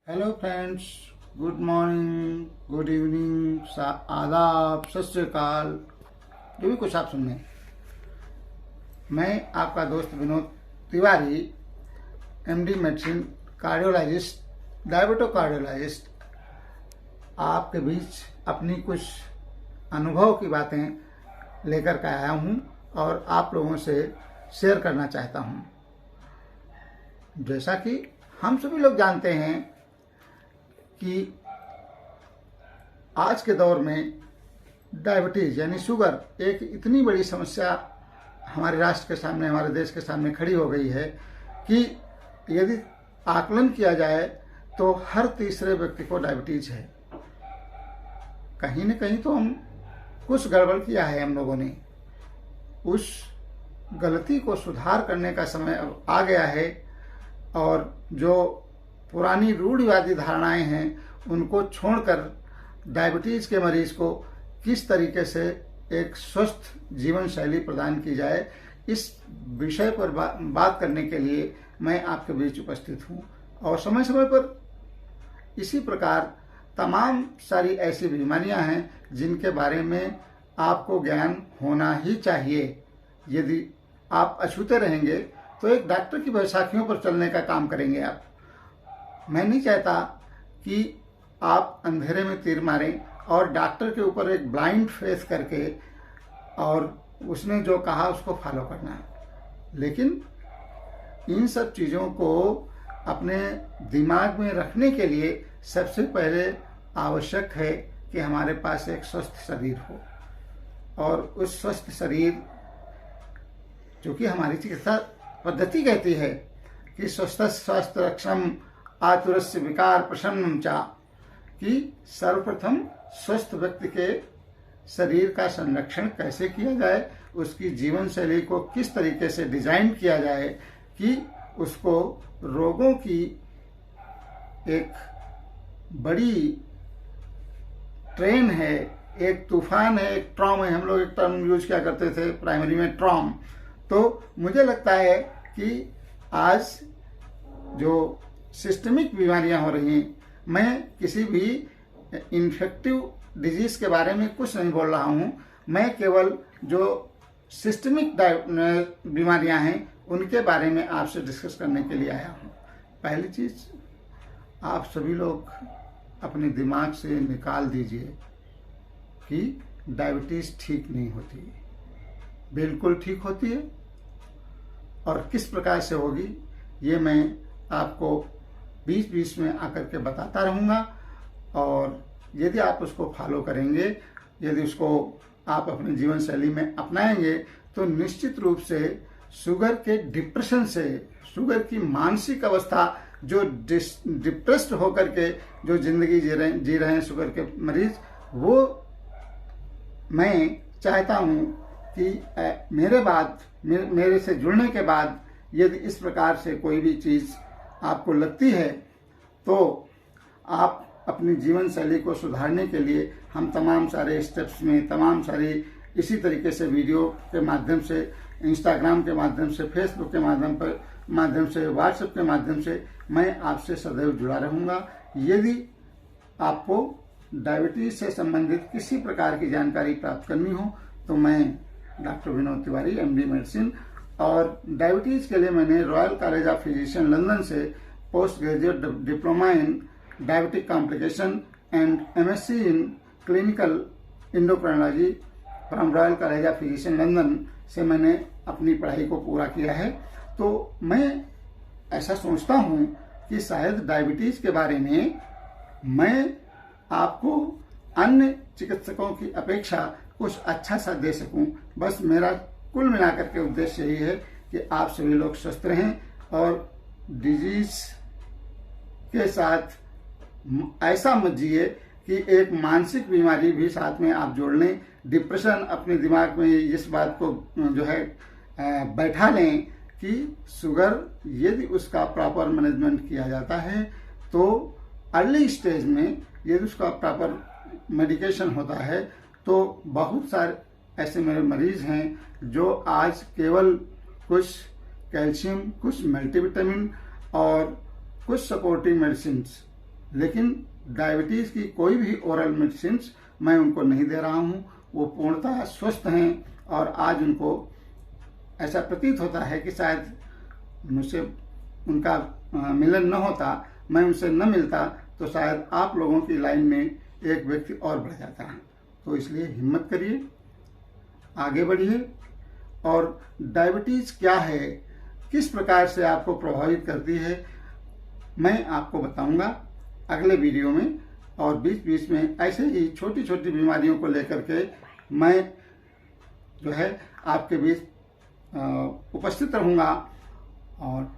Hello friends, good morning, good evening, आदाब, सत श्री अकाल। जो भी कुछ आप सुनने, मैं आपका दोस्त Vinod Tiwari, MD medicine, cardiologist, diabeto cardiologist, आपके बीच अपनी कुछ अनुभव की बातें लेकर के आया हूँ और आप लोगों से शेयर करना चाहता हूँ। जैसा कि हम सभी लोग जानते हैं कि आज के दौर में डायबिटीज़ यानी शुगर एक इतनी बड़ी समस्या हमारे राष्ट्र के सामने, हमारे देश के सामने खड़ी हो गई है कि यदि आकलन किया जाए तो हर तीसरे व्यक्ति को डायबिटीज़ है। कहीं न कहीं तो हम कुछ गड़बड़ किया है हम लोगों ने। उस गलती को सुधार करने का समय अब आ गया है और जो पुरानी रूढ़िवादी धारणाएं हैं उनको छोड़कर डायबिटीज़ के मरीज को किस तरीके से एक स्वस्थ जीवन शैली प्रदान की जाए, इस विषय पर बात करने के लिए मैं आपके बीच उपस्थित हूँ। और समय समय पर इसी प्रकार तमाम सारी ऐसी बीमारियां हैं जिनके बारे में आपको ज्ञान होना ही चाहिए। यदि आप अछूते रहेंगे तो एक डॉक्टर की बैसाखियों पर चलने का काम करेंगे आप। मैं नहीं चाहता कि आप अंधेरे में तीर मारें और डॉक्टर के ऊपर एक ब्लाइंड फेस करके और उसने जो कहा उसको फॉलो करना है। लेकिन इन सब चीज़ों को अपने दिमाग में रखने के लिए सबसे पहले आवश्यक है कि हमारे पास एक स्वस्थ शरीर हो। और उस स्वस्थ शरीर, जो कि हमारी चिकित्सा पद्धति कहती है कि स्वस्थ स्वास्थ्य रक्षम आतुरस्य विकार प्रशमनम चा, कि सर्वप्रथम स्वस्थ व्यक्ति के शरीर का संरक्षण कैसे किया जाए, उसकी जीवन शैली को किस तरीके से डिजाइन किया जाए कि उसको रोगों की एक बड़ी ट्रेन है, एक तूफान है, एक ट्रॉम है। हम लोग एक टर्म यूज किया करते थे प्राइमरी में, ट्रॉम। तो मुझे लगता है कि आज जो सिस्टमिक बीमारियां हो रही हैं, मैं किसी भी इन्फेक्टिव डिजीज के बारे में कुछ नहीं बोल रहा हूं। मैं केवल जो सिस्टमिक बीमारियां हैं उनके बारे में आपसे डिस्कस करने के लिए आया हूं। पहली चीज, आप सभी लोग अपने दिमाग से निकाल दीजिए कि डायबिटीज ठीक नहीं होती। बिल्कुल ठीक होती है। और किस प्रकार से होगी ये मैं आपको बीच बीच में आकर के बताता रहूँगा। और यदि आप उसको फॉलो करेंगे, यदि उसको आप अपने जीवन शैली में अपनाएंगे तो निश्चित रूप से शुगर के डिप्रेशन से, शुगर की मानसिक अवस्था, जो डिप्रेस्ड होकर के जो जिंदगी जी रहे हैं शुगर के मरीज, वो मैं चाहता हूँ कि मेरे से जुड़ने के बाद यदि इस प्रकार से कोई भी चीज़ आपको लगती है तो आप अपनी जीवन शैली को सुधारने के लिए हम तमाम सारे स्टेप्स में, तमाम सारी इसी तरीके से वीडियो के माध्यम से, इंस्टाग्राम के माध्यम से, फेसबुक के माध्यम से, व्हाट्सएप के माध्यम से मैं आपसे सदैव जुड़ा रहूँगा। यदि आपको डायबिटीज से संबंधित किसी प्रकार की जानकारी प्राप्त करनी हो तो मैं doctor Vinod Tiwari, MD medicine, और डायबिटीज के लिए मैंने Royal College of Physician London से post graduate diploma in diabetic complication and MSc in clinical endocrinology from Royal College of Physician London से मैंने अपनी पढ़ाई को पूरा किया है। तो मैं ऐसा सोचता हूँ कि शायद डायबिटीज के बारे में मैं आपको अन्य चिकित्सकों की अपेक्षा कुछ अच्छा सा दे सकूं। बस मेरा कुल मिलाकर के उद्देश्य यही है कि आप सभी लोग स्वस्थ रहें और डिजीज के साथ ऐसा मत जिए कि एक मानसिक बीमारी भी साथ में आप जोड़ लें। डिप्रेशन अपने दिमाग में इस बात को जो है बैठा लें कि शुगर यदि उसका प्रॉपर मैनेजमेंट किया जाता है तो अर्ली स्टेज में यदि उसका प्रॉपर मेडिकेशन होता है तो बहुत सारे ऐसे मेरे मरीज हैं जो आज केवल कुछ कैल्शियम, कुछ मल्टीविटामिन और कुछ सपोर्टिव मेडिसिन लेकिन डायबिटीज़ की कोई भी ओरल मेडिसिन मैं उनको नहीं दे रहा हूँ। वो पूर्णतः स्वस्थ हैं और आज उनको ऐसा प्रतीत होता है कि शायद मुझसे उनका मिलन न होता, मैं उनसे न मिलता तो शायद आप लोगों की लाइन में एक व्यक्ति और बढ़ जाता है। तो इसलिए हिम्मत करिए, आगे बढ़िए। और डायबिटीज़ क्या है, किस प्रकार से आपको प्रभावित करती है, मैं आपको बताऊंगा अगले वीडियो में। और बीच बीच में ऐसे ही छोटी छोटी बीमारियों को लेकर के मैं जो है आपके बीच उपस्थित रहूँगा। और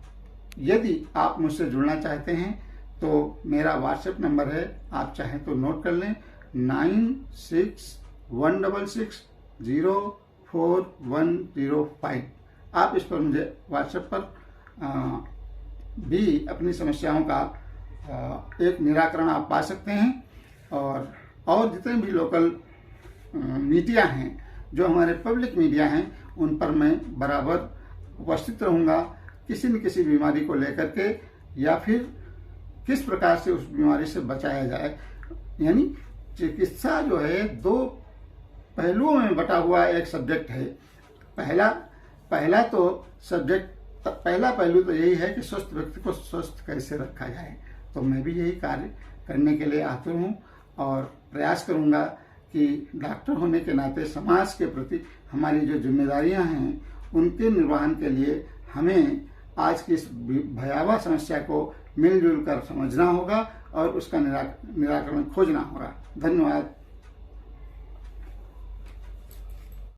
यदि आप मुझसे जुड़ना चाहते हैं तो मेरा व्हाट्सएप नंबर है, आप चाहें तो नोट कर लें, 961666040105। आप इस पर मुझे व्हाट्सएप पर भी अपनी समस्याओं का एक निराकरण आप पा सकते हैं। और जितने भी लोकल मीडिया हैं, जो हमारे पब्लिक मीडिया हैं, उन पर मैं बराबर उपस्थित रहूँगा किसी न किसी बीमारी को लेकर के, या फिर किस प्रकार से उस बीमारी से बचाया जाए। यानी चिकित्सा जो है दो पहलुओं में बटा हुआ एक सब्जेक्ट है। पहला पहलू तो यही है कि स्वस्थ व्यक्ति को स्वस्थ कैसे रखा जाए। तो मैं भी यही कार्य करने के लिए आतुर हूँ और प्रयास करूँगा कि डॉक्टर होने के नाते समाज के प्रति हमारी जो जिम्मेदारियाँ हैं उनके निर्वहन के लिए हमें आज की इस भयावह समस्या को मिलजुल कर समझना होगा और उसका निराकरण खोजना होगा। धन्यवाद।